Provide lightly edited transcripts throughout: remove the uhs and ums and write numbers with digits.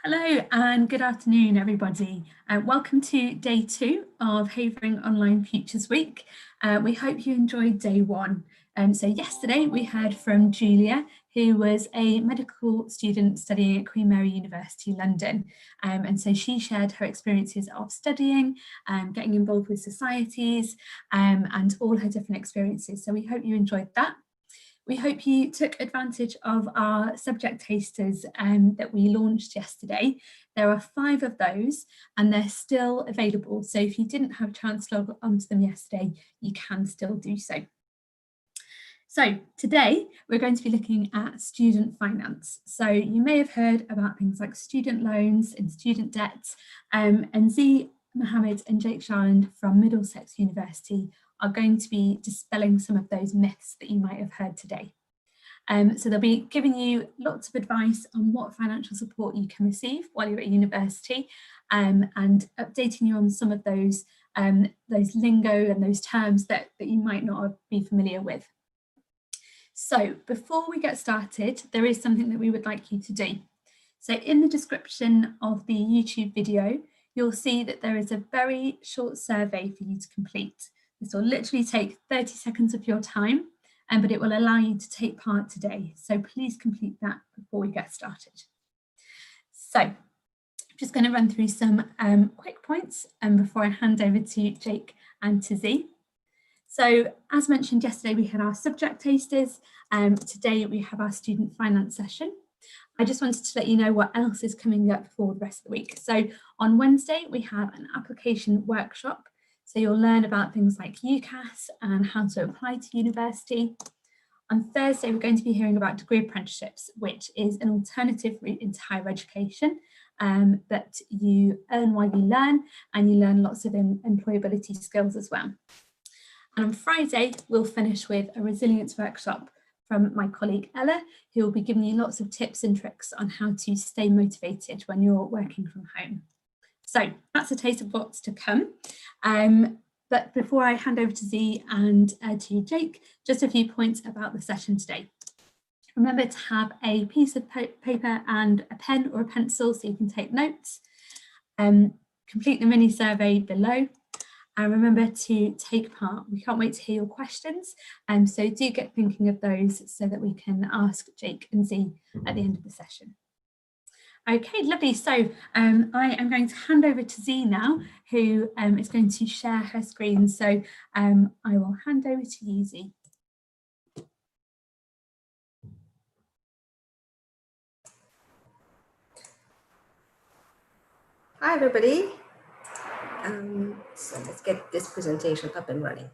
Hello and good afternoon, everybody. Welcome to day 2 of Havering Online Futures Week. We hope you enjoyed day 1. So yesterday we heard from Julia, who was a medical student studying at Queen Mary University, London. And so she shared her experiences of studying, getting involved with societies, and all her different experiences. So we hope you enjoyed that. We hope you took advantage of our subject tasters that we launched yesterday. There are 5 of those and they're still available. So if you didn't have a chance to log onto them yesterday, you can still do so. So today we're going to be looking at student finance. So you may have heard about things like student loans and student debt, and Z Mohammed and Jake Sharland from Middlesex University are going to be dispelling some of those myths that you might have heard today. So they'll be giving you lots of advice on what financial support you can receive while you're at university, and updating you on some of those lingo and those terms that you might not be familiar with. So before we get started, there is something that we would like you to do. So in the description of the YouTube video, you'll see that there is a very short survey for you to complete. This will literally take 30 seconds of your time, but it will allow you to take part today. So please complete that before we get started. So I'm just going to run through some quick points before I hand over to Jake and to Z. So as mentioned yesterday, we had our subject tasters. Today we have our student finance session. I just wanted to let you know what else is coming up for the rest of the week. So on Wednesday, we have an application workshop. So you'll learn about things like UCAS and how to apply to university. On Thursday, we're going to be hearing about degree apprenticeships, which is an alternative route into higher education that you earn while you learn, and you learn lots of employability skills as well. And on Friday, we'll finish with a resilience workshop from my colleague Ella, who will be giving you lots of tips and tricks on how to stay motivated when you're working from home. So that's a taste of what's to come. But before I hand over to Z and to Jake, just a few points about the session today. Remember to have a piece of paper and a pen or a pencil so you can take notes. Complete the mini survey below. And remember to take part. We can't wait to hear your questions. So do get thinking of those so that we can ask Jake and Z at the end of the session. Okay, lovely. So I am going to hand over to Z now, who is going to share her screen. So I will hand over to you, Z. Hi, everybody. So let's get this presentation up and running.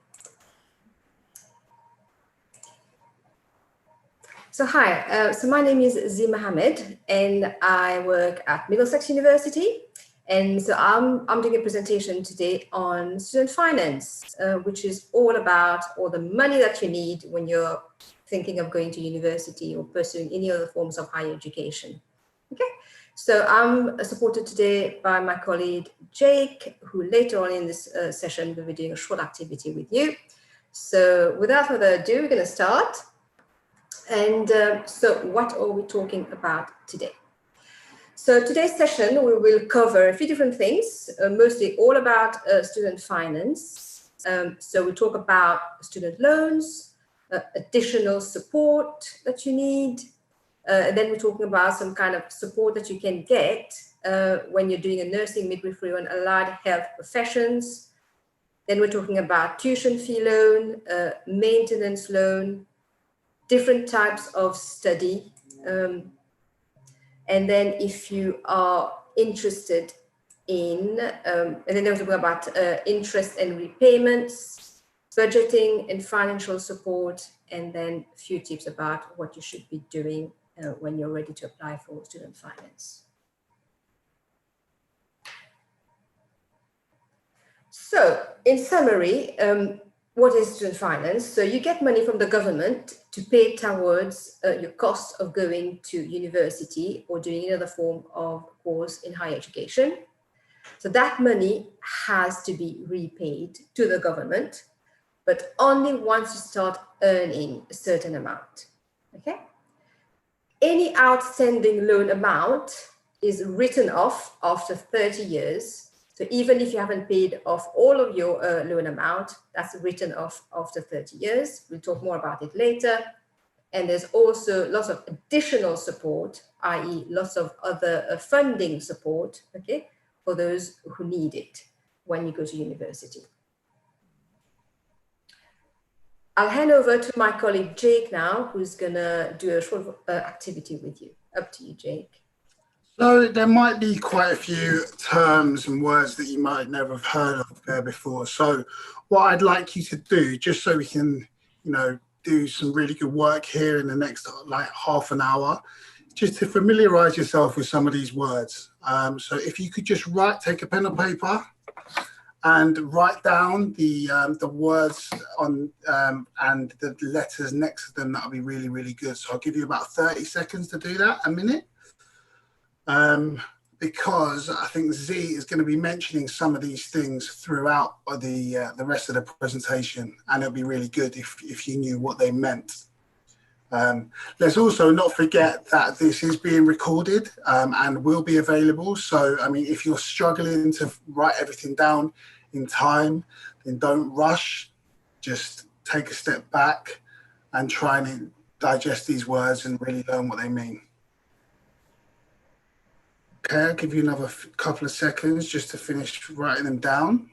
So hi, so my name is Z Mohammed and I work at Middlesex University. And so I'm doing a presentation today on student finance, which is all about all the money that you need when you're thinking of going to university or pursuing any other forms of higher education. Okay. So I'm supported today by my colleague Jake, who later on in this session will be doing a short activity with you. So without further ado, we're going to start. And so what are we talking about today? So today's session, we will cover a few different things, mostly all about student finance. So we talk about student loans, additional support that you need. And then we're talking about some kind of support that you can get when you're doing a nursing, midwifery, and allied health professions. Then we're talking about tuition fee loan, maintenance loan, different types of study. And then if you are interested in, and then we're talking about interest and repayments, budgeting and financial support, and then a few tips about what you should be doing when you're ready to apply for student finance. So in summary, what is student finance? So you get money from the government to pay towards your cost of going to university or doing another form of course in higher education. So that money has to be repaid to the government, but only once you start earning a certain amount, okay? Any outstanding loan amount is written off after 30 years. So even if you haven't paid off all of your loan amount, that's written off after 30 years. We'll talk more about it later. And there's also lots of additional support, i.e. lots of other funding support, okay, for those who need it when you go to university. I'll hand over to my colleague Jake now, who's gonna do a short activity with you. Up to you, Jake. So there might be quite a few terms and words that you might never have heard of there before. So what I'd like you to do, just so we can, do some really good work here in the next like half an hour, just to familiarize yourself with some of these words. So if you could just take a pen and paper and write down the words on and the letters next to them, that'll be really, really good. So I'll give you about 30 seconds to do that, a minute. Because I think Z is going to be mentioning some of these things throughout the rest of the presentation, and it'll be really good if you knew what they meant. Let's also not forget that this is being recorded and will be available. So, I mean, if you're struggling to write everything down in time, then don't rush. Just take a step back and try and digest these words and really learn what they mean. Okay, I'll give you another couple of seconds just to finish writing them down.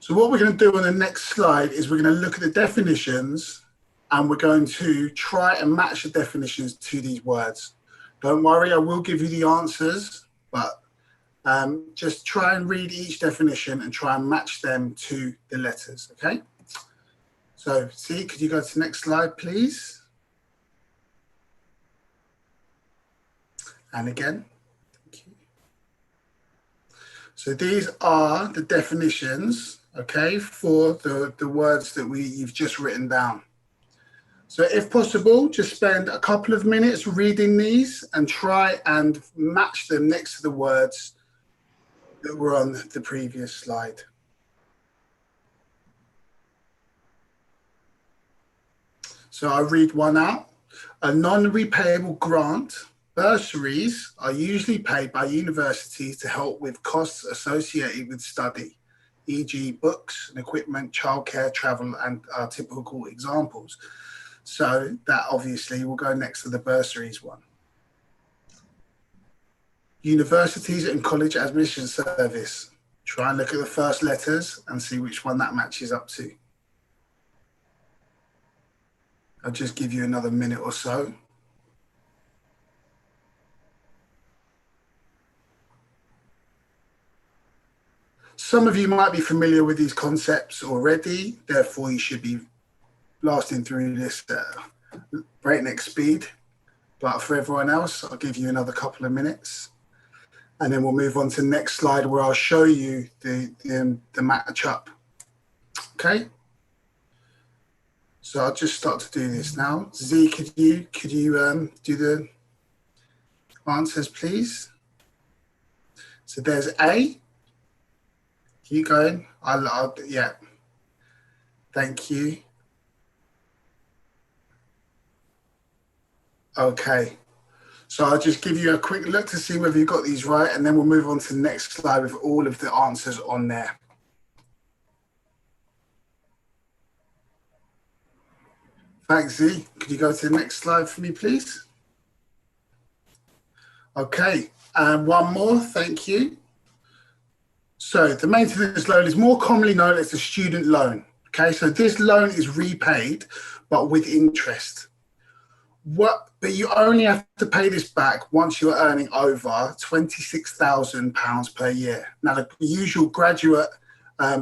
So what we're going to do on the next slide is we're going to look at the definitions, and we're going to try and match the definitions to these words. Don't worry, I will give you the answers, but just try and read each definition and try and match them to the letters, okay? So, see, could you go to the next slide, please? And again, thank you. So these are the definitions, okay, for the words that you've just written down. So if possible, just spend a couple of minutes reading these and try and match them next to the words that were on the previous slide. So I'll read one out. A non-repayable grant. Bursaries are usually paid by universities to help with costs associated with study, e.g. books and equipment, childcare, travel, and are typical examples. So that obviously will go next to the bursaries one. Universities and college admission service. Try and look at the first letters and see which one that matches up to. I'll just give you another minute or so. Some of you might be familiar with these concepts already, therefore you should be blasting through this at breakneck speed. But for everyone else, I'll give you another couple of minutes. And then we'll move on to the next slide where I'll show you the matchup. Okay? So I'll just start to do this now. Z, could you do the answers, please? So there's A. Keep going. Yeah. Thank you. Okay. So I'll just give you a quick look to see whether you got these right, and then we'll move on to the next slide with all of the answers on there. Thanks, Z. Could you go to the next slide for me, please? Okay, and one more, thank you. So the maintenance loan is more commonly known as the student loan. Okay, so this loan is repaid, but with interest. But you only have to pay this back once you're earning over £26,000 per year. Now, the usual graduate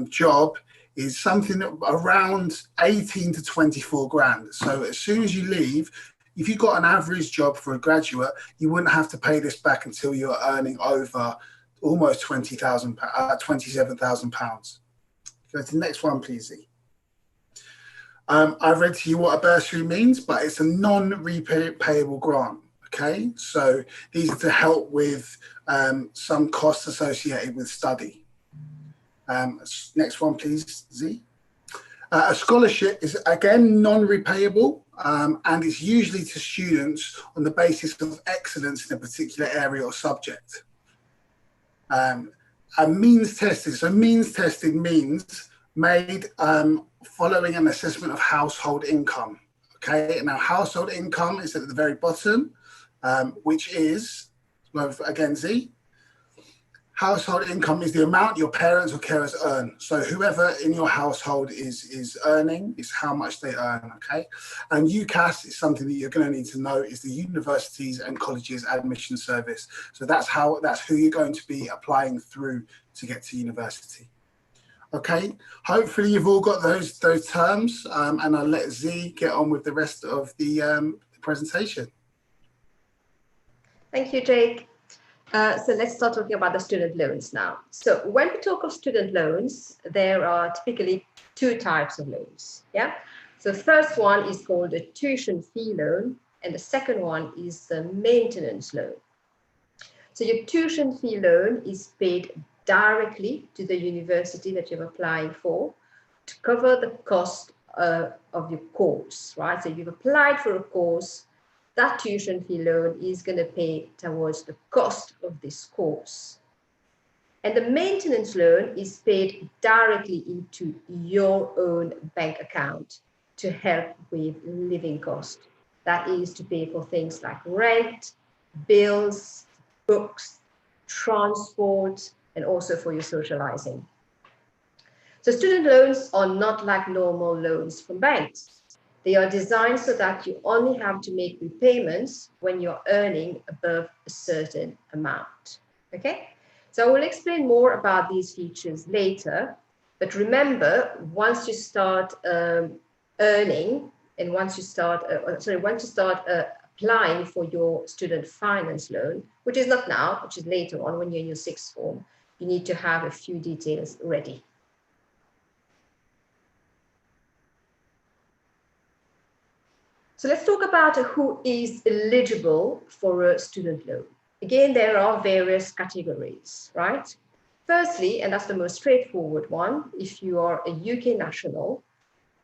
job is something around 18 to 24 grand. So as soon as you leave, if you've got an average job for a graduate, you wouldn't have to pay this back until you're earning over almost £27,000. Go to the next one, please, Z. I read to you what a bursary means, but it's a non-repayable grant, okay? So these are to help with some costs associated with study. Next one, please, Z. A scholarship is, again, non-repayable, and it's usually to students on the basis of excellence in a particular area or subject. And means testing. So means testing means made following an assessment of household income. Okay, now household income is at the very bottom, which is, well, again, Z. Household income is the amount your parents or carers earn. So whoever in your household is earning is how much they earn, okay? And UCAS is something that you're going to need to know, is the Universities and Colleges Admission Service. So that's who you're going to be applying through to get to university. Okay, hopefully you've all got those terms, and I'll let Z get on with the rest of the presentation. Thank you, Jake. So let's start talking about the student loans now. So when we talk of student loans, there are typically two types of loans. Yeah. So the first one is called a tuition fee loan, and the second one is the maintenance loan. So your tuition fee loan is paid directly to the university that you're applying for to cover the cost of your course, right? So you've applied for a course. That tuition fee loan is going to pay towards the cost of this course. And the maintenance loan is paid directly into your own bank account to help with living costs. That is to pay for things like rent, bills, books, transport, and also for your socializing. So student loans are not like normal loans from banks. They are designed so that you only have to make repayments when you're earning above a certain amount, okay? So I will explain more about these features later, but remember, once you start earning, and once you start applying for your student finance loan, which is not now, which is later on when you're in your sixth form, you need to have a few details ready. So let's talk about who is eligible for a student loan. Again, there are various categories, right? Firstly, and that's the most straightforward one, if you are a UK national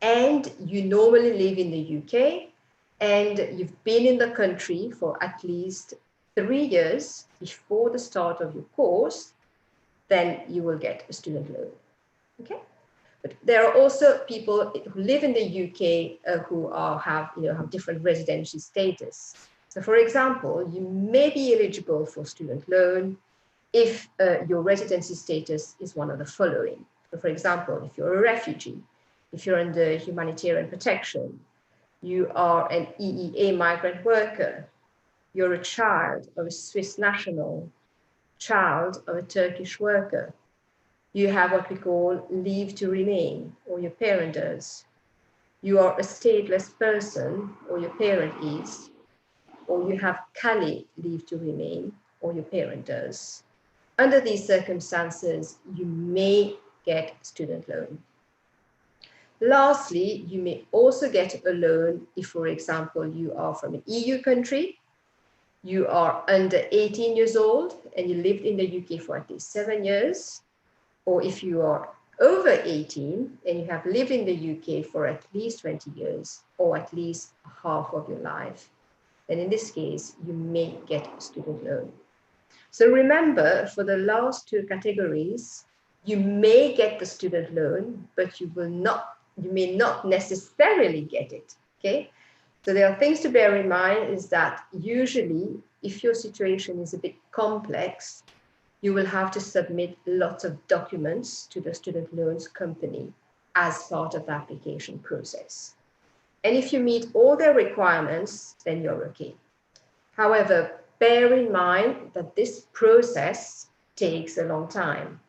and you normally live in the UK and you've been in the country for at least 3 years before the start of your course, then you will get a student loan, okay? But there are also people who live in the UK who have different residency status. So for example, you may be eligible for student loan if your residency status is one of the following. So for example, if you're a refugee, if you're under humanitarian protection, you are an EEA migrant worker, you're a child of a Swiss national, child of a Turkish worker, you have what we call leave to remain, or your parent does. You are a stateless person, or your parent is, or you have CALI leave to remain, or your parent does. Under these circumstances, you may get student loan. Lastly, you may also get a loan if, for example, you are from an EU country, you are under 18 years old, and you lived in the UK for at least 7 years, or if you are over 18 and you have lived in the UK for at least 20 years or at least half of your life, then in this case, you may get a student loan. So remember, for the last two categories, you may get the student loan, but you may not necessarily get it, okay? So there are things to bear in mind is that usually, if your situation is a bit complex, you will have to submit lots of documents to the student loans company as part of the application process. And if you meet all their requirements, then you're okay. However, bear in mind that this process takes a long time.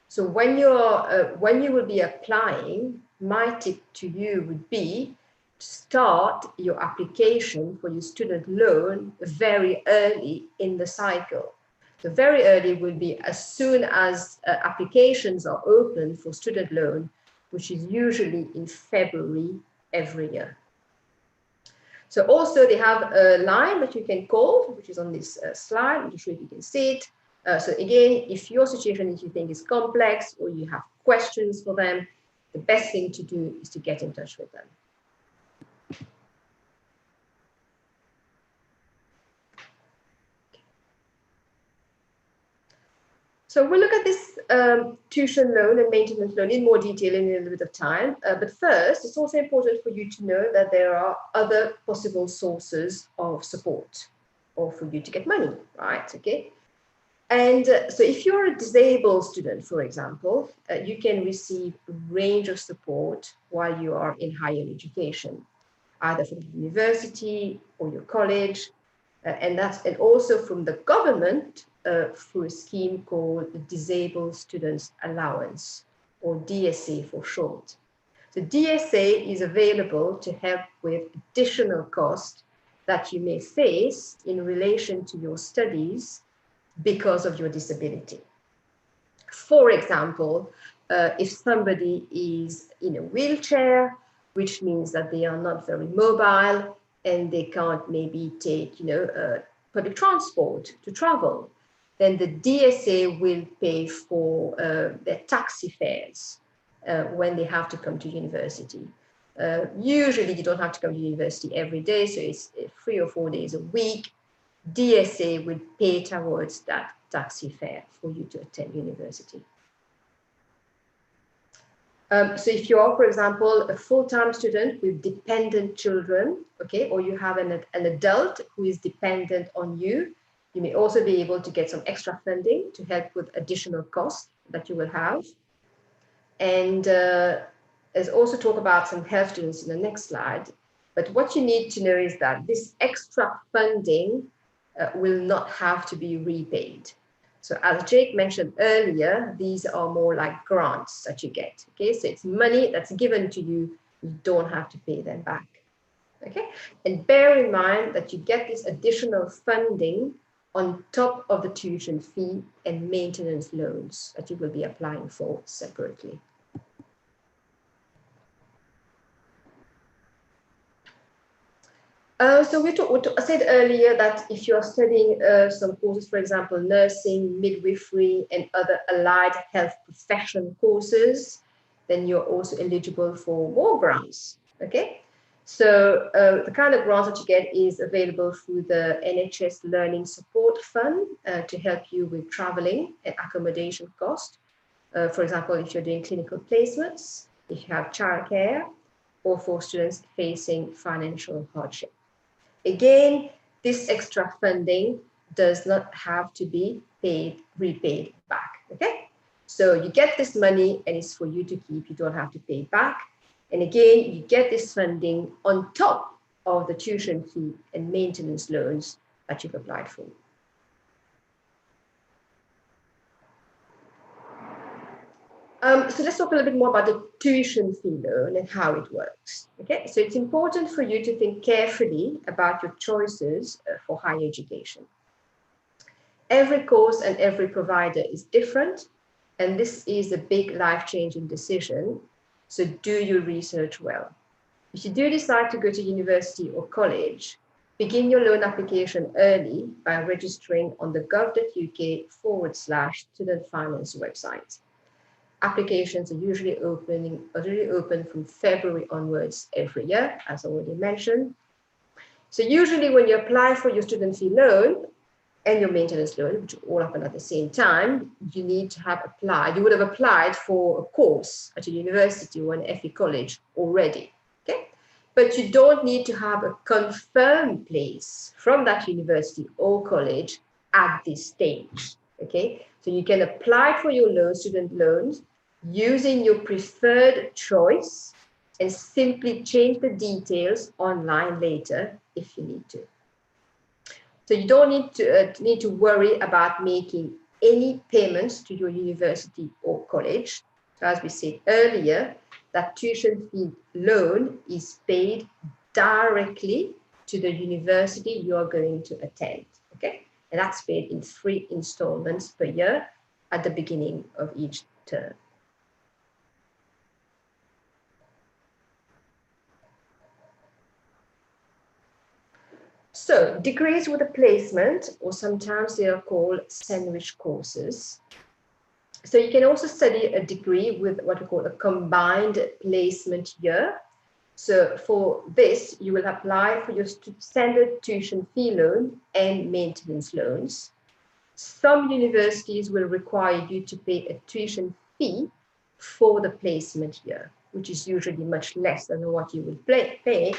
So when you will be applying, my tip to you would be to start your application for your student loan very early in the cycle. So very early will be as soon as applications are open for student loan, which is usually in February every year. So also they have a line that you can call, which is on this slide. I'm not sure if you can see it. So again, if your situation that you think is complex or you have questions for them, the best thing to do is to get in touch with them. So we'll look at this tuition loan and maintenance loan in more detail in a little bit of time. But first, it's also important for you to know that there are other possible sources of support or for you to get money, right? Okay. And so if you're a disabled student, for example, you can receive a range of support while you are in higher education, either from the university or your college, and also from the government through a scheme called the Disabled Students Allowance, or DSA for short. So DSA is available to help with additional costs that you may face in relation to your studies because of your disability. For example, if somebody is in a wheelchair, which means that they are not very mobile and they can't maybe take, public transport to travel, then the DSA will pay for their taxi fares when they have to come to university. Usually you don't have to come to university every day, so it's 3 or 4 days a week. DSA will pay towards that taxi fare for you to attend university. So if you are, for example, a full-time student with dependent children, okay, or you have an adult who is dependent on you, you may also be able to get some extra funding to help with additional costs that you will have. And there's also talk about some health students in the next slide. But what you need to know is that this extra funding will not have to be repaid. So as Jake mentioned earlier, these are more like grants that you get, okay? So it's money that's given to you, you don't have to pay them back, okay? And bear in mind that you get this additional funding on top of the tuition fee and maintenance loans that you will be applying for separately. So I said earlier that if you are studying some courses, for example, nursing, midwifery, and other allied health profession courses, then you're also eligible for more grants, okay? So the kind of grants that you get is available through the NHS Learning Support Fund to help you with traveling and accommodation costs. For example, if you're doing clinical placements, if you have childcare, or for students facing financial hardship. Again, this extra funding does not have to be repaid back, okay? So you get this money and it's for you to keep, you don't have to pay back. And again, you get this funding on top of the tuition fee and maintenance loans that you've applied for. So let's talk a little bit more about the tuition fee loan and how it works. Okay, so it's important for you to think carefully about your choices for higher education. Every course and every provider is different, and this is a big life-changing decision. So do your research well. If you do decide to go to university or college, begin your loan application early by registering on the gov.uk/student finance website. Applications are usually open from February onwards every year, as already mentioned. So usually when you apply for your student fee loan and your maintenance loan, which all happen at the same time, you need to have applied. You would have applied for a course at a university or an FE college already, okay? But you don't need to have a confirmed place from that university or college at this stage, okay? So you can apply for your student loans using your preferred choice and simply change the details online later if you need to. So you don't need to worry about making any payments to your university or college. So as we said earlier, that tuition fee loan is paid directly to the university you're going to attend, okay? And that's paid in 3 installments per year at the beginning of each term. So degrees with a placement, or sometimes they are called sandwich courses, So you can also study a degree with what we call a combined placement year. So for this, you will apply for your standard tuition fee loan and maintenance loans. Some universities will require you to pay a tuition fee for the placement year, which is usually much less than what you would pay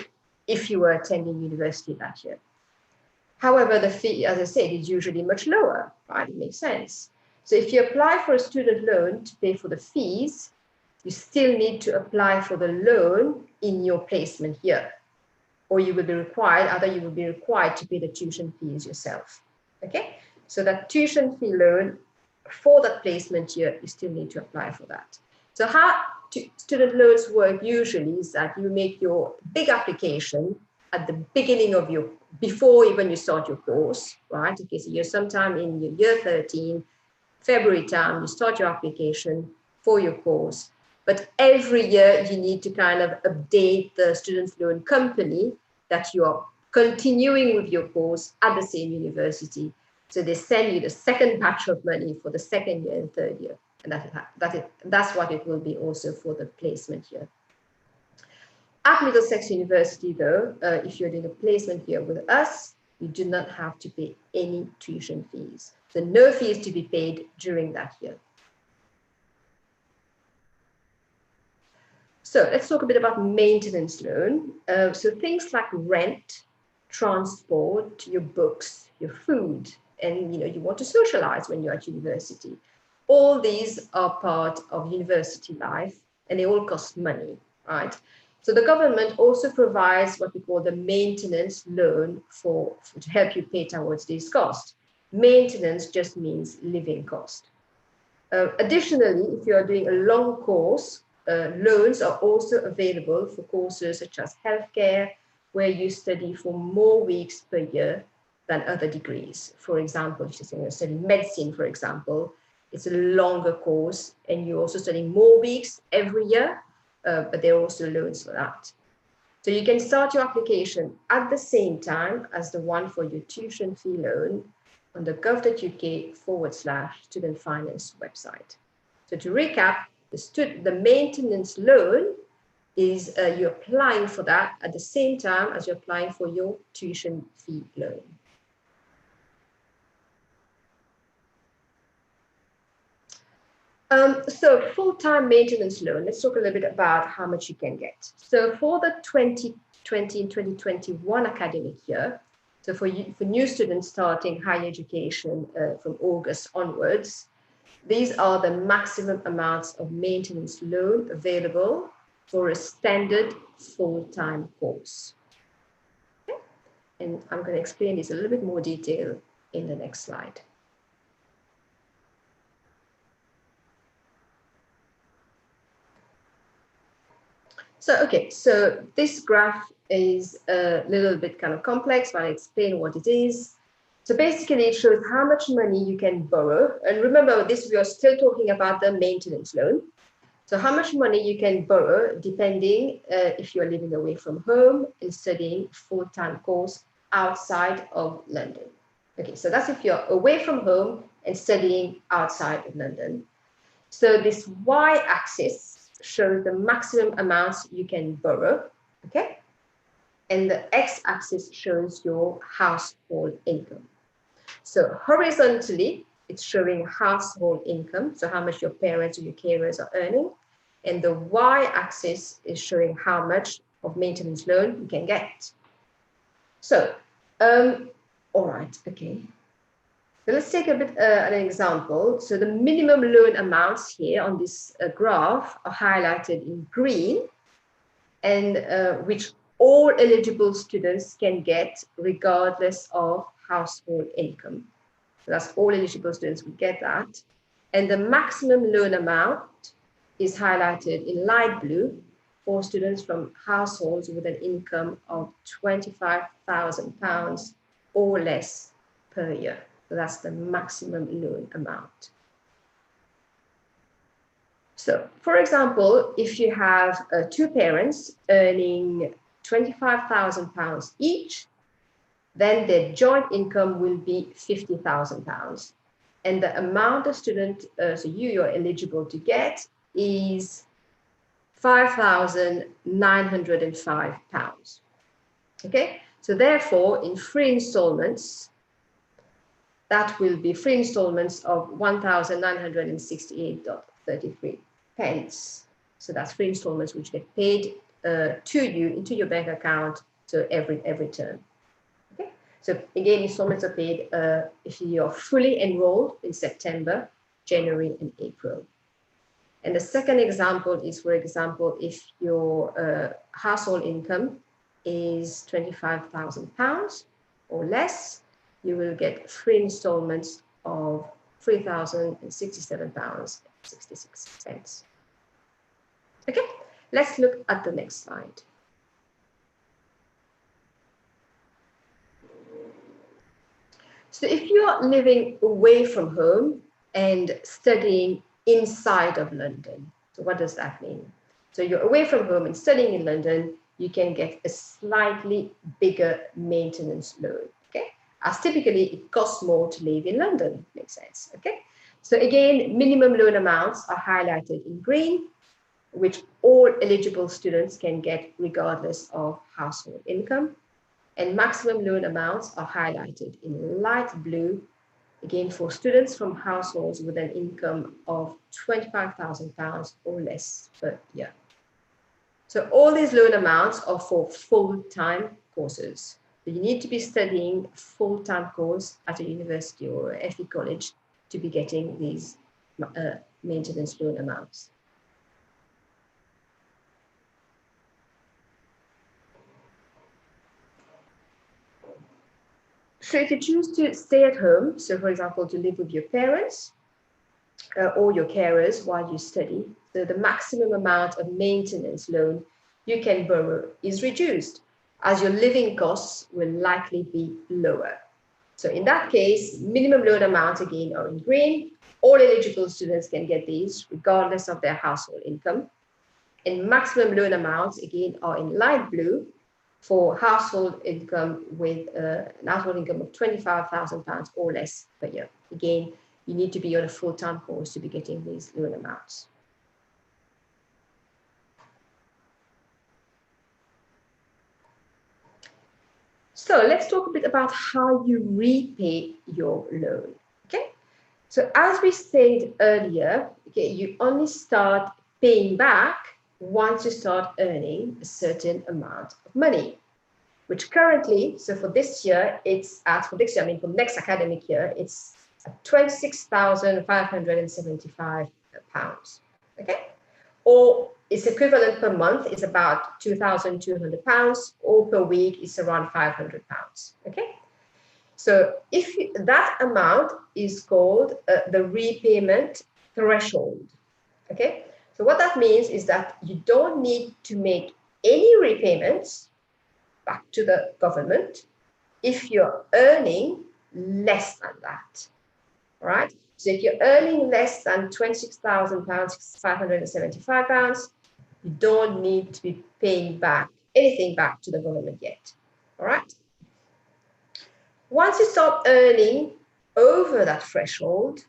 if you were attending university that year. However, the fee, as I said, is usually much lower, right? It makes sense. So if you apply for a student loan to pay for the fees, you still need to apply for the loan in your placement year, or you will be required, either you will be required to pay the tuition fees yourself. Okay, so that tuition fee loan for that placement year, you still need to apply for that. So how student loans work usually is that you make your big application at the beginning of your, before even you start your course, right? Okay, so you're sometime in your year 13, February time, you start your application for your course. But every year you need to kind of update the student loan company that you are continuing with your course at the same university. So they send you the second batch of money for the second year and third year. And that's what it will be also for the placement year. At Middlesex University, though, if you're doing a placement year with us, you do not have to pay any tuition fees. So no fees to be paid during that year. So let's talk a bit about maintenance loan. So things like rent, transport, your books, your food, and you want to socialize when you're at university. All these are part of university life, and they all cost money, right? So the government also provides what we call the maintenance loan to help you pay towards these costs. Maintenance just means living cost. Additionally, if you are doing a long course, loans are also available for courses such as healthcare, where you study for more weeks per year than other degrees. For example, if you're studying medicine, for example, it's a longer course and you're also studying more weeks every year, but there are also loans for that. So you can start your application at the same time as the one for your tuition fee loan on the gov.uk/student finance website. So to recap, the maintenance loan is you're applying for that at the same time as you're applying for your tuition fee loan. So full-time maintenance loan, let's talk a little bit about how much you can get. So for the 2020 and 2021 academic year, so for new students starting higher education from August onwards, these are the maximum amounts of maintenance loan available for a standard full-time course. Okay? And I'm going to explain this a little bit more detail in the next slide. So this graph is a little bit kind of complex, but I'll explain what it is. So basically it shows how much money you can borrow. And remember this, we are still talking about the maintenance loan. So how much money you can borrow depending if you're living away from home and studying full-time course outside of London. Okay, so that's if you're away from home and studying outside of London. So this y-axis shows the maximum amounts you can borrow, okay? And the x-axis shows your household income. So horizontally, it's showing household income, so how much your parents or your carers are earning. And the y-axis is showing how much of maintenance loan you can get. So, all right, okay. So let's take a bit an example. So the minimum loan amounts here on this graph are highlighted in green, and which all eligible students can get regardless of household income. So that's all eligible students will get that. And the maximum loan amount is highlighted in light blue for students from households with an income of £25,000 or less per year. So that's the maximum loan amount. So, for example, if you have two parents earning £25,000 each, then their joint income will be £50,000. and the amount the student, so you're eligible to get is £5,905. Okay, so therefore, in free installments, that will be free installments of 1,968.33 pence. So that's free installments which get paid to you into your bank account so every term. Okay, so again, installments are paid if you're fully enrolled in September, January, and April. And the second example is, for example, if your household income is £25,000 or less, you will get free installments of £3,067.66. Okay, let's look at the next slide. So if you are living away from home and studying inside of London, so what does that mean? So you're away from home and studying in London, you can get a slightly bigger maintenance loan, okay? As typically it costs more to live in London, makes sense, okay? So again, minimum loan amounts are highlighted in green, which all eligible students can get regardless of household income. And maximum loan amounts are highlighted in light blue, again for students from households with an income of £25,000 or less per year. So all these loan amounts are for full-time courses. So you need to be studying a full-time course at a university or a FE college to be getting these maintenance loan amounts. So if you choose to stay at home, so for example, to live with your parents or your carers while you study, so the maximum amount of maintenance loan you can borrow is reduced, as your living costs will likely be lower. So in that case, minimum loan amounts again are in green. All eligible students can get these regardless of their household income. And maximum loan amounts again are in light blue for household income with an household income of £25,000 or less per year. Again, you need to be on a full-time course to be getting these loan amounts. So let's talk a bit about how you repay your loan, okay? So as we said earlier, okay, you only start paying back once you start earning a certain amount of money, which currently, so for this year, it's at, for next academic year, it's at £26,575, okay? Or its equivalent per month is about £2,200, or per week is around £500, okay? So if that amount is called the repayment threshold, okay? So what that means is that you don't need to make any repayments back to the government if you're earning less than that, all right? So if you're earning less than £26,575, you don't need to be paying back anything back to the government yet, all right? Once you start earning over that threshold,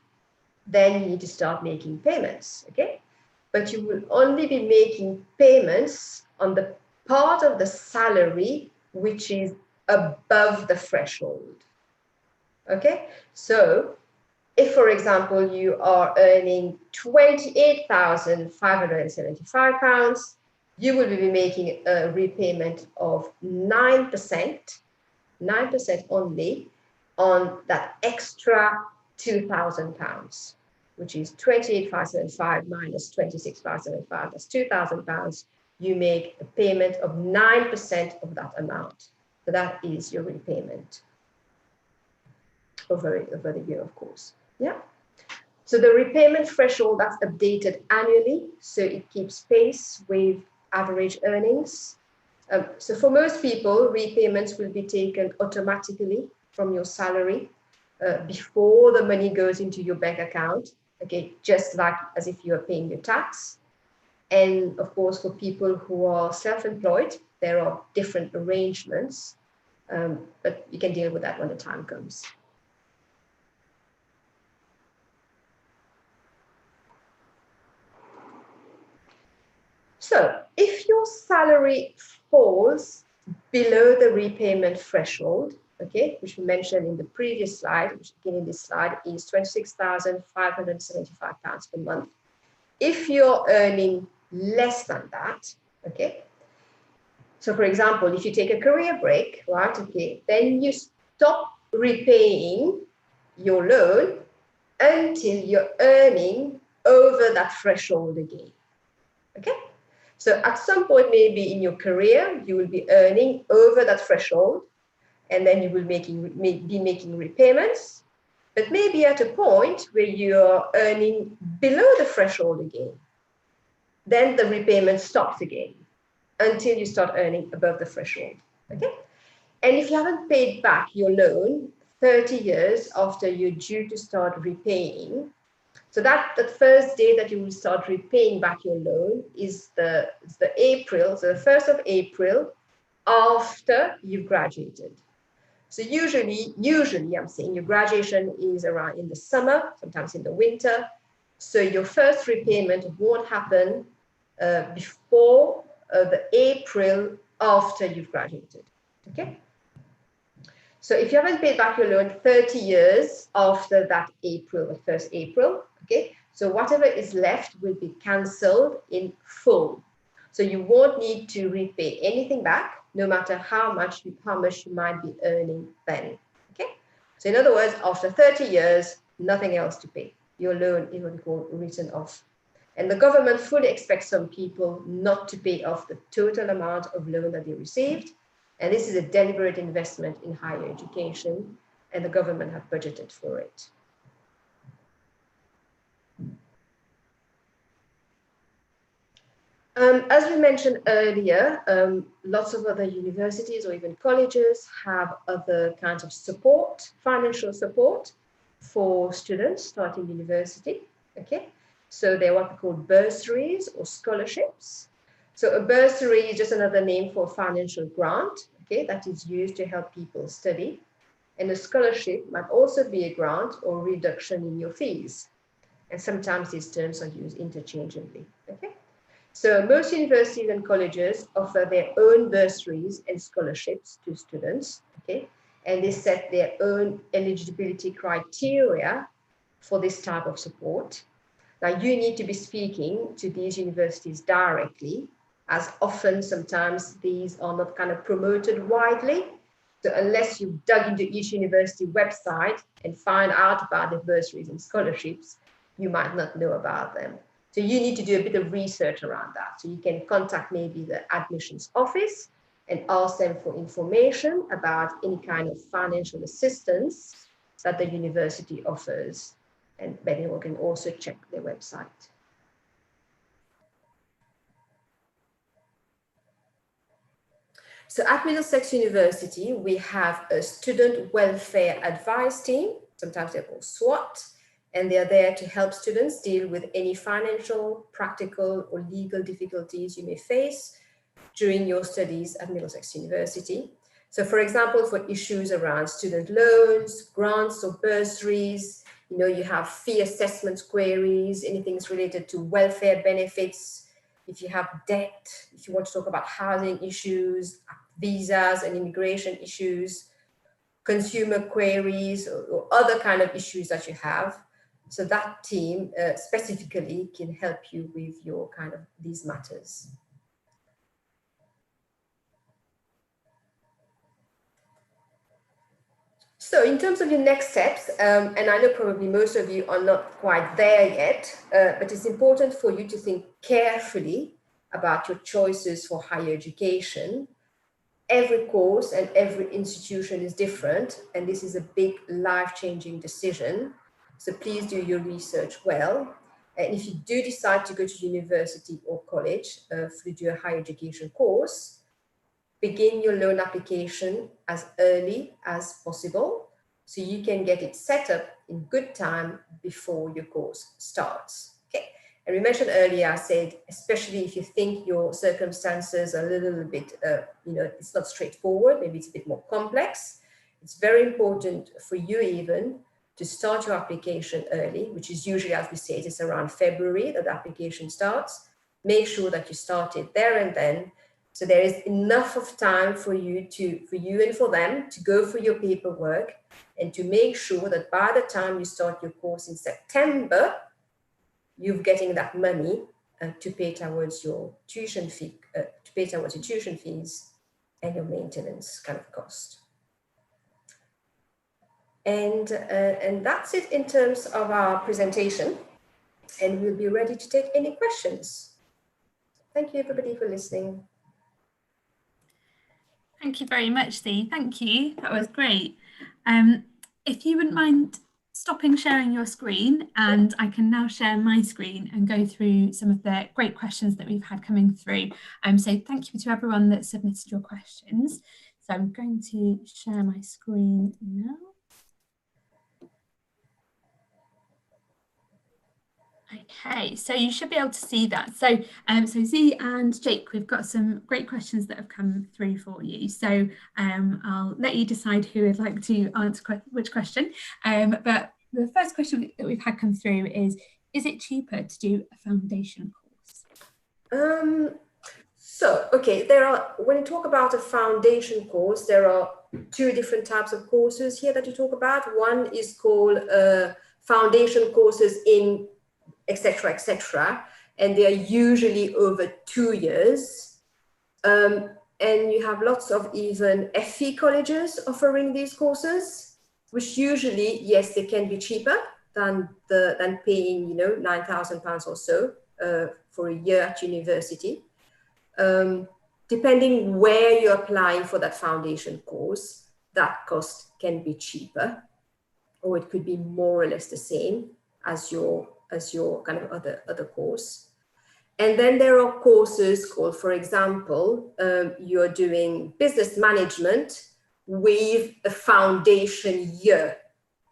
then you need to start making payments, okay? But you will only be making payments on the part of the salary which is above the threshold, okay? So if, for example, you are earning £28,575, you will be making a repayment of 9% only on that extra £2,000, which is 28,575 minus 26,575, that's £2,000. You make a payment of 9% of that amount. So that is your repayment over the year, of course. Yeah. So the repayment threshold, that's updated annually, so it keeps pace with average earnings. So for most people, repayments will be taken automatically from your salary before the money goes into your bank account, okay, just like as if you are paying your tax. And of course, for people who are self-employed, there are different arrangements, but you can deal with that when the time comes. So if your salary falls below the repayment threshold, okay, which we mentioned in the previous slide, which again in this slide is £26,575 per month. If you're earning less than that, okay, so for example, if you take a career break, right, okay, then you stop repaying your loan until you're earning over that threshold again, okay? So at some point, maybe in your career, you will be earning over that threshold, and then you will be making repayments. But maybe at a point where you're earning below the threshold again, then the repayment stops again until you start earning above the threshold. Okay? And if you haven't paid back your loan 30 years after you're due to start repaying, so that the first day that you will start repaying back your loan is the April, so the 1st of April after you've graduated. So usually I'm saying your graduation is around in the summer, sometimes in the winter. So your first repayment won't happen before the April after you've graduated. Okay. So if you haven't paid back your loan 30 years after that April, the 1st April, okay, so whatever is left will be cancelled in full. So you won't need to repay anything back, no matter how much you might be earning then. Okay. So in other words, after 30 years, nothing else to pay. Your loan is what we call written off. And the government fully expects some people not to pay off the total amount of loan that they received. And this is a deliberate investment in higher education, and the government have budgeted for it. As we mentioned earlier, lots of other universities or even colleges have other kinds of support, financial support for students starting university. Okay, so they're what we call bursaries or scholarships. So a bursary is just another name for a financial grant, okay, that is used to help people study. And a scholarship might also be a grant or reduction in your fees. And sometimes these terms are used interchangeably, okay? So most universities and colleges offer their own bursaries and scholarships to students, okay? And they set their own eligibility criteria for this type of support. Now you need to be speaking to these universities directly, as often sometimes these are not kind of promoted widely. So unless you've dug into each university website and find out about the bursaries and scholarships, you might not know about them. So you need to do a bit of research around that. So you can contact maybe the admissions office and ask them for information about any kind of financial assistance that the university offers. And then you can also check their website. So at Middlesex University, we have a student welfare advice team, sometimes they're called SWAT, and they're there to help students deal with any financial, practical, or legal difficulties you may face during your studies at Middlesex University. So for example, for issues around student loans, grants or bursaries, you know, you have fee assessment queries, anything related to welfare benefits, if you have debt, if you want to talk about housing issues, visas and immigration issues, consumer queries, or other kind of issues that you have. So that team specifically can help you with your kind of these matters. So in terms of your next steps, and I know probably most of you are not quite there yet, but it's important for you to think carefully about your choices for higher education. Every course and every institution is different, and this is a big life-changing decision. So please do your research well. And if you do decide to go to university or college to do a higher education course, begin your loan application as early as possible so you can get it set up in good time before your course starts. Okay. And we mentioned earlier, I said, especially if you think your circumstances are a little bit, it's not straightforward, maybe it's a bit more complex. It's very important for you even to start your application early, which is usually, as we say, it's around February that the application starts. make sure that you start it there and then. So there is enough of time for you and for them to go through your paperwork and to make sure that by the time you start your course in September, you're getting that money to pay towards your tuition fee, and your maintenance kind of cost. And that's it in terms of our presentation. And we'll be ready to take any questions. Thank you, everybody, for listening. Thank you very much, Dee. Thank you. That was great. If you wouldn't mind stopping sharing your screen, and I can now share my screen and go through some of the great questions that we've had coming through. So thank you to everyone that submitted your questions. So I'm going to share my screen now. Okay, so you should be able to see that. So, so Z and Jake, we've got some great questions that have come through for you. So I'll let you decide who would like to answer which question. But the first question that we've had come through is it cheaper to do a foundation course? Okay, when you talk about a foundation course, there are two different types of courses here that you talk about. One is called foundation courses in etc., and they are usually over 2 years. And you have lots of even FE colleges offering these courses, which usually, yes, they can be cheaper than paying, £9,000 or so for a year at university. Depending where you're applying for that foundation course, that cost can be cheaper, or it could be more or less the same as your kind of other course. And then there are courses called, for example, you're doing business management with a foundation year.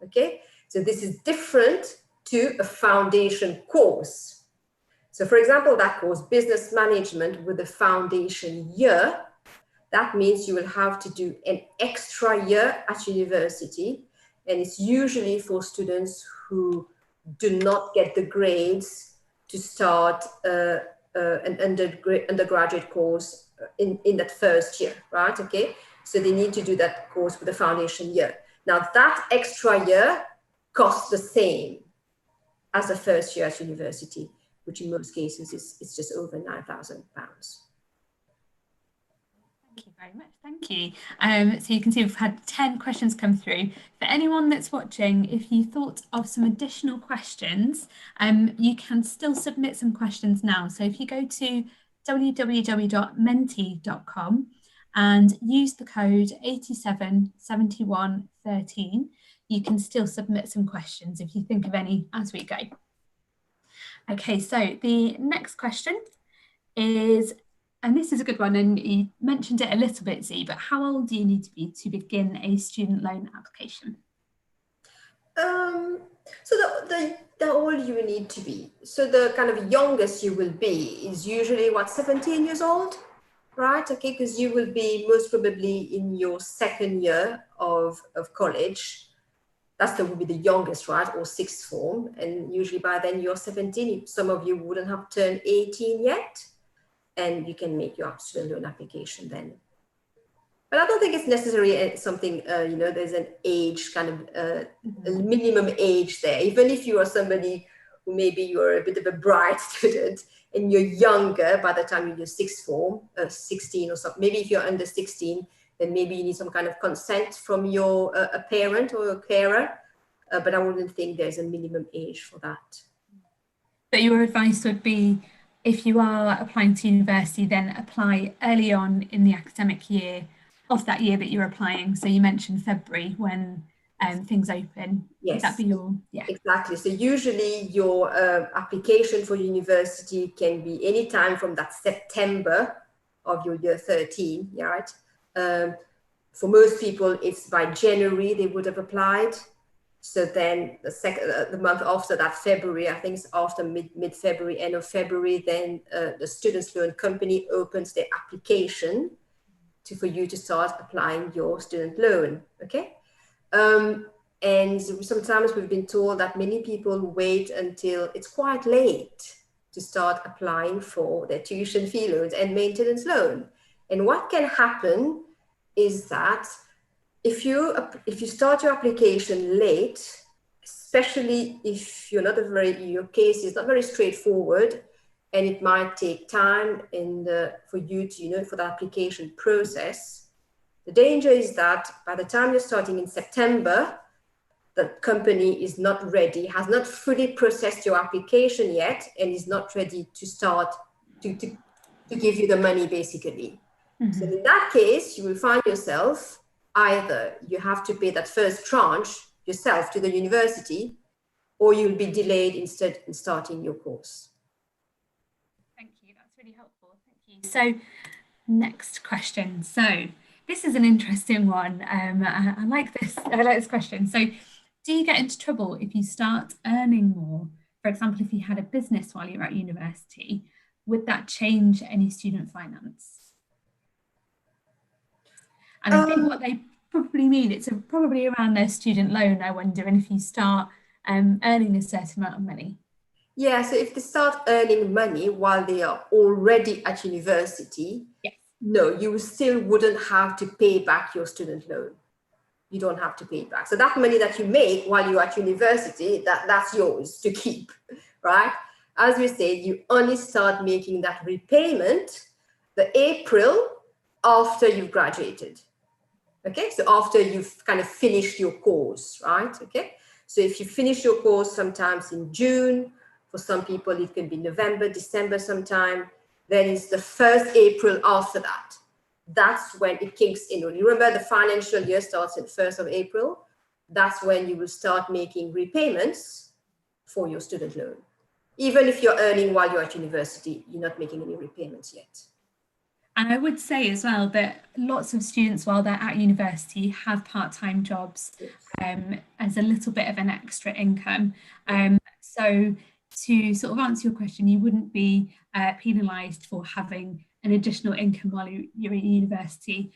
Okay, so this is different to a foundation course. So for example, that course, business management with a foundation year, that means you will have to do an extra year at university. And it's usually for students who do not get the grades to start an undergraduate course in that first year, right? Okay, so they need to do that course with a foundation year. Now that extra year costs the same as a first year at university, which in most cases is just over £9,000. Thank you very much. Thank you. So you can see we've had 10 questions come through. For anyone that's watching, if you thought of some additional questions, you can still submit some questions now. So if you go to www.menti.com and use the code 877113, you can still submit some questions if you think of any as we go. Okay, so the next question is, and this is a good one, and you mentioned it a little bit, Z, but how old do you need to be to begin a student loan application? So the old you need to be. So the kind of youngest you will be is usually 17 years old, right? Okay, because you will be most probably in your second year of college. That will be the youngest, right? Or sixth form. And usually by then you're 17. Some of you wouldn't have turned 18 yet. And you can make your student loan application then. But I don't think it's necessarily something, there's an age kind of a minimum age there. Even if you are somebody who maybe you're a bit of a bright student and you're younger by the time you're in your sixth form, 16 or something. Maybe if you're under 16, then maybe you need some kind of consent from your a parent or a carer. But I wouldn't think there's a minimum age for that. But your advice would be, if you are applying to university, then apply early on in the academic year of that year that you're applying. So you mentioned February when things open. Yes. Would that be your, yeah. Exactly. So usually your application for university can be any time from that September of your year 13, yeah, right? For most people, it's by January they would have applied. So then the month after that, February, I think it's after mid-February, end of February, then the Students' Loan Company opens their application for you to start applying your student loan, okay? And sometimes we've been told that many people wait until it's quite late to start applying for their tuition fee loans and maintenance loan. And what can happen is that if you start your application late, especially if you're not your case is not very straightforward, and it might take time for you to, for the application process, the danger is that by the time you're starting in September, the company is not ready, has not fully processed your application yet, and is not ready to start to give you the money, basically. Mm-hmm. So in that case, you will find yourself either you have to pay that first tranche yourself to the university, or you'll be delayed instead in starting your course. Thank you, that's really helpful. Thank you. So next question. So this is an interesting one. I like this. I like this question. So do you get into trouble if you start earning more? For example, if you had a business while you're at university, would that change any student finance? And I think what they probably mean, it's probably around their student loan, I wonder, and if you start earning a certain amount of money. Yeah, so if they start earning money while they are already at university, yes. No, you still wouldn't have to pay back your student loan. You don't have to pay it back. So that money that you make while you're at university, that's yours to keep, right? As we said, you only start making that repayment the April after you've graduated. Okay, so after you've kind of finished your course, right? Okay, so if you finish your course sometimes in June, for some people it can be November, December sometime, then it's the first April after that. That's when it kicks in. You remember the financial year starts at 1st of April. That's when you will start making repayments for your student loan. Even if you're earning while you're at university, you're not making any repayments yet. And I would say as well that lots of students while they're at university have part-time jobs as a little bit of an extra income. So to sort of answer your question, you wouldn't be penalised for having an additional income while you're at university.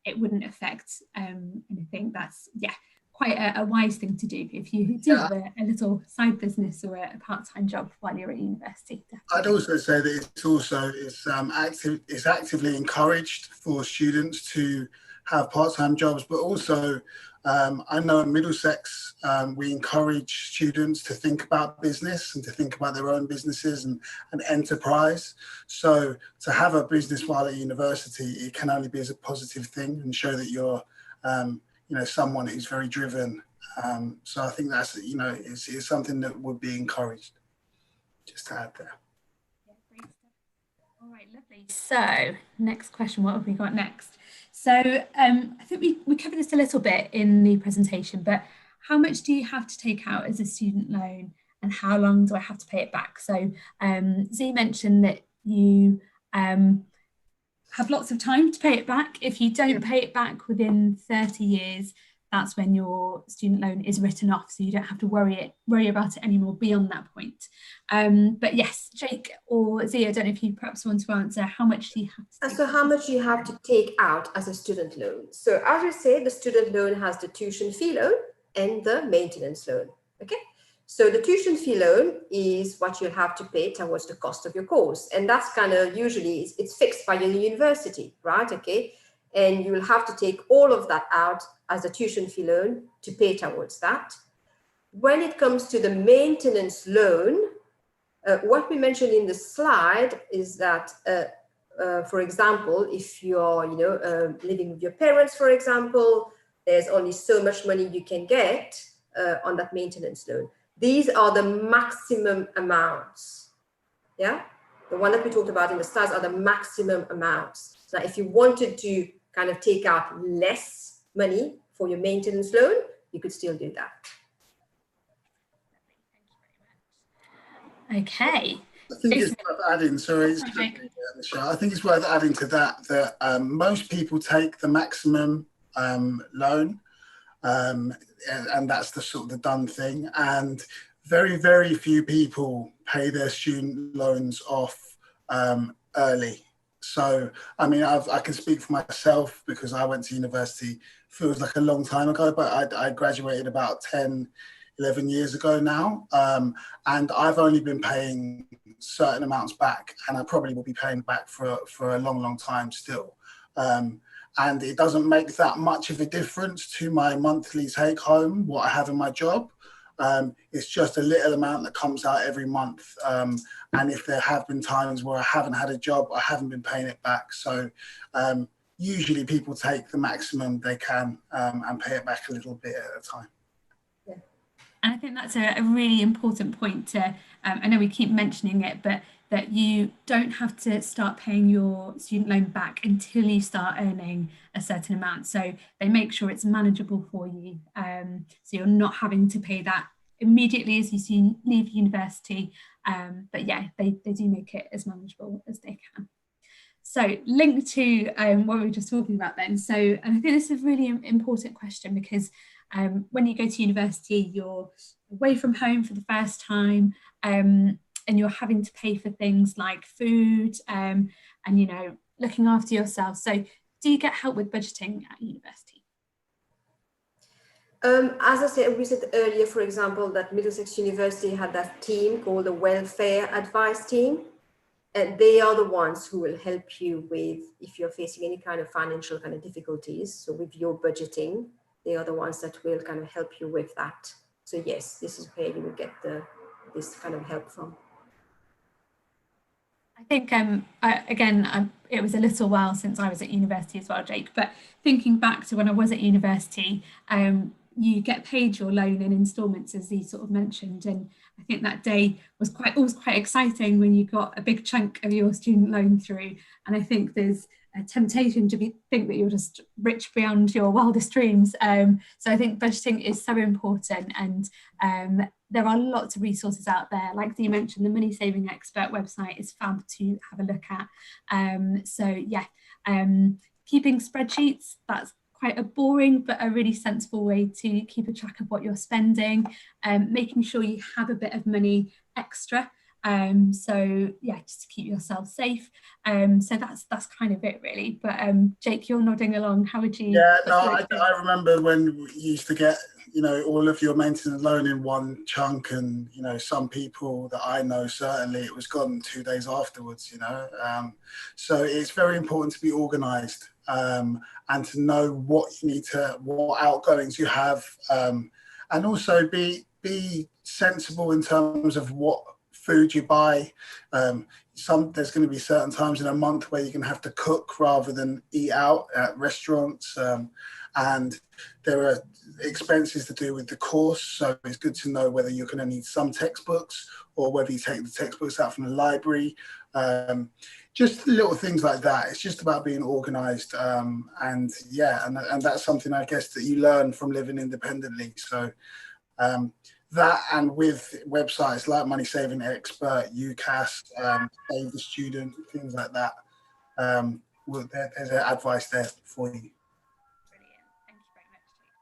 It wouldn't affect anything. That's, yeah, quite a wise thing to do if you do have a little side business or a part-time job while you're at university. Definitely. I'd also say that it's actively encouraged for students to have part-time jobs, but also I know at Middlesex we encourage students to think about business and to think about their own businesses and enterprise. So to have a business while at university, it can only be as a positive thing and show that you're someone who's very driven. So I think that's, is something that would be encouraged. Just to add there. Yeah, great stuff. All right, lovely. So next question, what have we got next? So I think we covered this a little bit in the presentation, but how much do you have to take out as a student loan and how long do I have to pay it back? So Z mentioned that you have lots of time to pay it back. If you don't pay it back within 30 years, that's when your student loan is written off. So you don't have to worry about it anymore beyond that point. But yes, Jake or Zia, I don't know if you perhaps want to answer, how much do you have to take So how much you have to take out as a student loan? So as we say, the student loan has the tuition fee loan and the maintenance loan, okay? So the tuition fee loan is what you'll have to pay towards the cost of your course. And that's kind of usually, it's fixed by your university, right? Okay. And you will have to take all of that out as a tuition fee loan to pay towards that. When it comes to the maintenance loan, what we mentioned in the slide is that, for example, if you're, living with your parents, for example, there's only so much money you can get on that maintenance loan. These are the maximum amounts, yeah? The one that we talked about in the slides are the maximum amounts. Now, if you wanted to kind of take out less money for your maintenance loan, you could still do that. Okay. I think it's worth adding, I think it's worth adding to that most people take the maximum loan, and that's the sort of the done thing. And very, very few people pay their student loans off early. So, I mean, I can speak for myself because I went to university, feels like a long time ago, but I graduated about 10, 11 years ago now. And I've only been paying certain amounts back, and I probably will be paying back for a long time still. And it doesn't make that much of a difference to my monthly take home, what I have in my job. It's just a little amount that comes out every month. And if there have been times where I haven't had a job, I haven't been paying it back. So usually people take the maximum they can and pay it back a little bit at a time. And I think that's a really important point to, I know we keep mentioning it, but that you don't have to start paying your student loan back until you start earning a certain amount. So they make sure it's manageable for you. So you're not having to pay that immediately as you leave university. But yeah, they do make it as manageable as they can. So linked to what we were just talking about then. So, and I think this is a really important question because when you go to university, you're away from home for the first time, and you're having to pay for things like food and, you know, looking after yourself. So do you get help with budgeting at university? As I said, we said earlier, for example, that Middlesex University had that team called the Welfare Advice Team. And they are the ones who will help you with, if you're facing any kind of financial kind of difficulties. So with your budgeting, they are the ones that will kind of help you with that. So yes, this is where you will get this kind of help from. I think, it was a little while since I was at university as well, Jake, but thinking back to when I was at university, you get paid your loan in instalments, as he sort of mentioned. And I think that day was always quite exciting when you got a big chunk of your student loan through. And I think there's a temptation to think that you're just rich beyond your wildest dreams. So I think budgeting is so important, and there are lots of resources out there. Like you mentioned, the Money Saving Expert website is fab to have a look at. Keeping spreadsheets, that's quite a boring but a really sensible way to keep a track of what you're spending, making sure you have a bit of money extra. Just to keep yourself safe. So that's kind of it really. But Jake, you're nodding along. How would you? Yeah, no, I remember when you used to get, you know, all of your maintenance loan in one chunk, and, you know, some people that I know, certainly it was gone 2 days afterwards, you know. So it's very important to be organised and to know what outgoings you have, and also be sensible in terms of what food you buy. There's going to be certain times in a month where you're going to have to cook rather than eat out at restaurants, and there are expenses to do with the course, so it's good to know whether you're going to need some textbooks or whether you take the textbooks out from the library. Just little things like that. It's just about being organised, and that's something I guess that you learn from living independently. So that, and with websites like Money Saving Expert, UCAS, Save the Student, things like that, there's advice there for you. Brilliant. Thank you very much, Jake.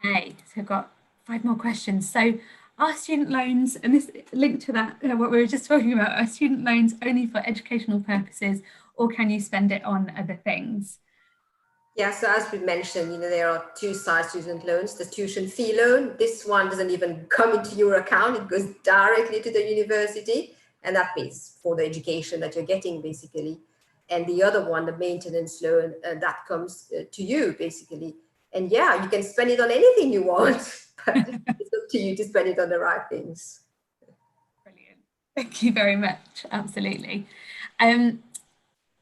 Thank you. Okay, so I've got 5 more questions. So are student loans, and this linked to that, what we were just talking about, are student loans only for educational purposes, or can you spend it on other things? Yeah, so as we mentioned, you know, there are 2 sides student loans. The tuition fee loan, this one doesn't even come into your account. It goes directly to the university, and that pays for the education that you're getting, basically. And the other one, the maintenance loan, that comes to you, basically. And yeah, you can spend it on anything you want, but it's up to you to spend it on the right things. Brilliant. Thank you very much. Absolutely.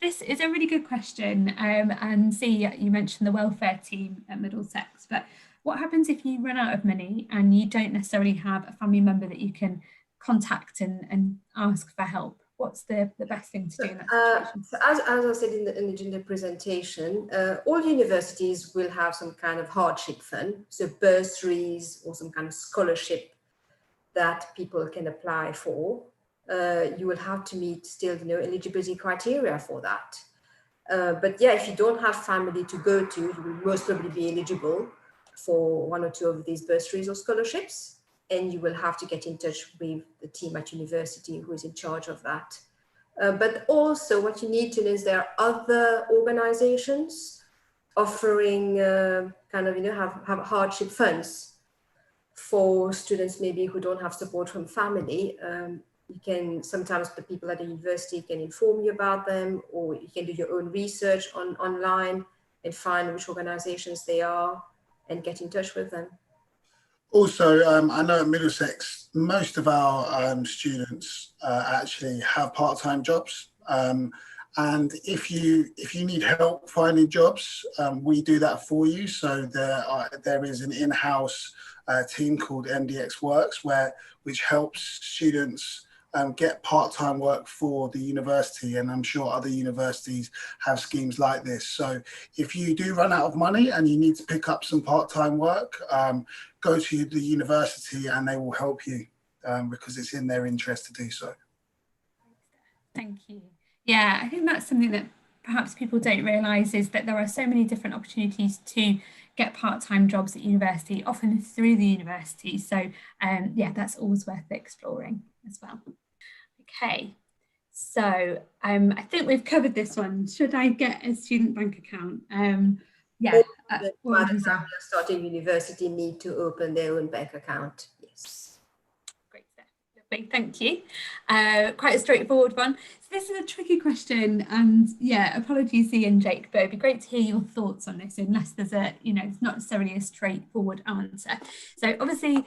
This is a really good question, and you mentioned the welfare team at Middlesex, but what happens if you run out of money and you don't necessarily have a family member that you can contact and ask for help? What's the best thing to do in that situation? So as I said in the presentation, all universities will have some kind of hardship fund, so bursaries or some kind of scholarship that people can apply for. You will have to meet still, you know, eligibility criteria for that. But yeah, if you don't have family to go to, you will most probably be eligible for 1 or 2 of these bursaries or scholarships, and you will have to get in touch with the team at university who is in charge of that. But also what you need to know is there are other organizations offering have hardship funds for students maybe who don't have support from family. You can, sometimes the people at the university can inform you about them, or you can do your own research online and find which organizations they are and get in touch with them. Also, I know at Middlesex, most of our students actually have part-time jobs. And if you need help finding jobs, we do that for you. So there is an in-house team called MDX Works, which helps students get part-time work for the university, and I'm sure other universities have schemes like this. So if you do run out of money and you need to pick up some part-time work, go to the university and they will help you because it's in their interest to do so. Thank you. Yeah, I think that's something that perhaps people don't realise, is that there are so many different opportunities to get part-time jobs at university, often through the university. So yeah, that's always worth exploring as well. Okay, so I think we've covered this one. Should I get a student bank account? Yeah, By the time you're starting university, need to open their own bank account. Yes. Great stuff. Lovely, thank you. Quite a straightforward one. So this is a tricky question, and yeah, apologies, Z and Jake, but it'd be great to hear your thoughts on this, unless there's it's not necessarily a straightforward answer. So obviously,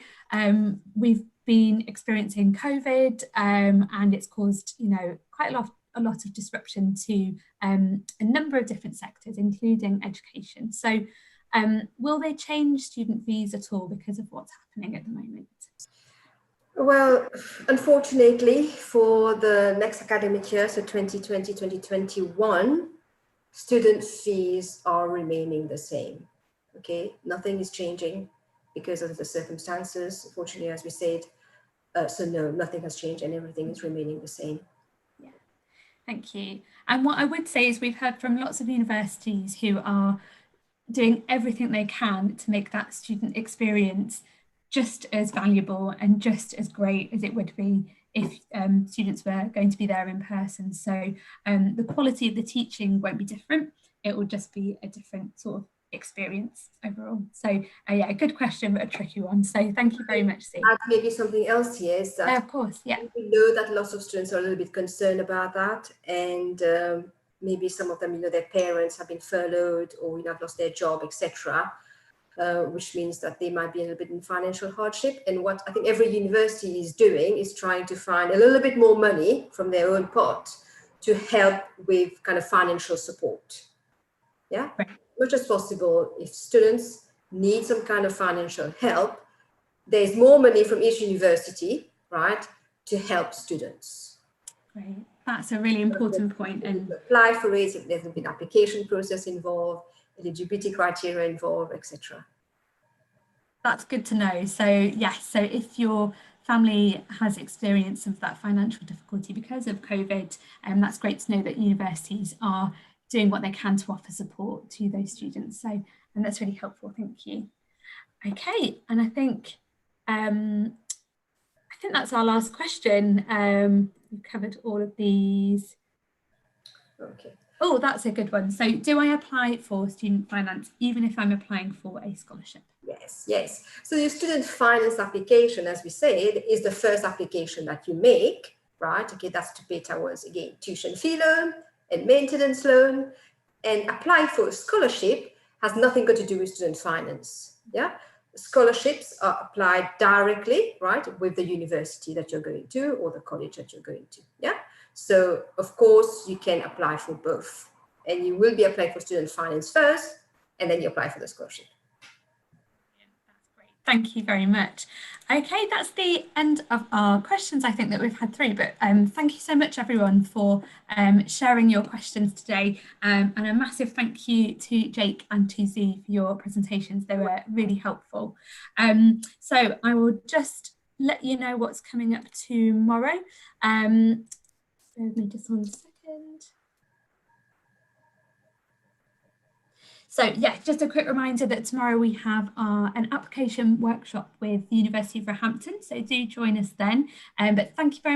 we've been experiencing COVID, and it's caused, quite a lot of disruption to a number of different sectors, including education. So will they change student fees at all because of what's happening at the moment? Well, unfortunately, for the next academic year, so 2020-2021, student fees are remaining the same. Okay, nothing is changing because of the circumstances, unfortunately, as we said. So no, nothing has changed and everything is remaining the same. Yeah, thank you. And what I would say is we've heard from lots of universities who are doing everything they can to make that student experience just as valuable and just as great as it would be if students were going to be there in person. So the quality of the teaching won't be different. It will just be a different sort of experience overall. So yeah, a good question, but a tricky one. So thank you very much, Steve. Maybe something else here is that of course, yeah, we know that lots of students are a little bit concerned about that, and maybe some of them, their parents have been furloughed or have lost their job, etc. Which means that they might be a little bit in financial hardship. And what I think every university is doing is trying to find a little bit more money from their own pot to help with kind of financial support. Yeah, right. Much as possible. If students need some kind of financial help, there's more money from each university, right, to help students. Great. That's a really important point. And apply for it, if there's been application process involved, eligibility criteria involved, etc. That's good to know. So yes, so if your family has experienced some of that financial difficulty because of COVID, that's great to know that universities are doing what they can to offer support to those students. So, and that's really helpful. Thank you. Okay, and I think that's our last question. We've covered all of these. Okay. Oh, that's a good one. So do I apply for student finance even if I'm applying for a scholarship? Yes. So your student finance application, as we said, is the first application that you make, right? Okay, that's to pay towards, again, tuition fee loan and maintenance loan. And applying for a scholarship has nothing got to do with student finance. Yeah, scholarships are applied directly, right, with the university that you're going to or the college that you're going to. Yeah. So, of course, you can apply for both, and you will be applying for student finance first, and then you apply for the scholarship. That's great. Thank you very much. Okay, that's the end of our questions, I think, that we've had through. But thank you so much, everyone, for sharing your questions today. And a massive thank you to Jake and to Z for your presentations. They were really helpful. So I will just let you know what's coming up tomorrow. Bear with me just 1 second. So yeah, just a quick reminder that tomorrow we have an application workshop with the University of Roehampton. So do join us then. But thank you very much.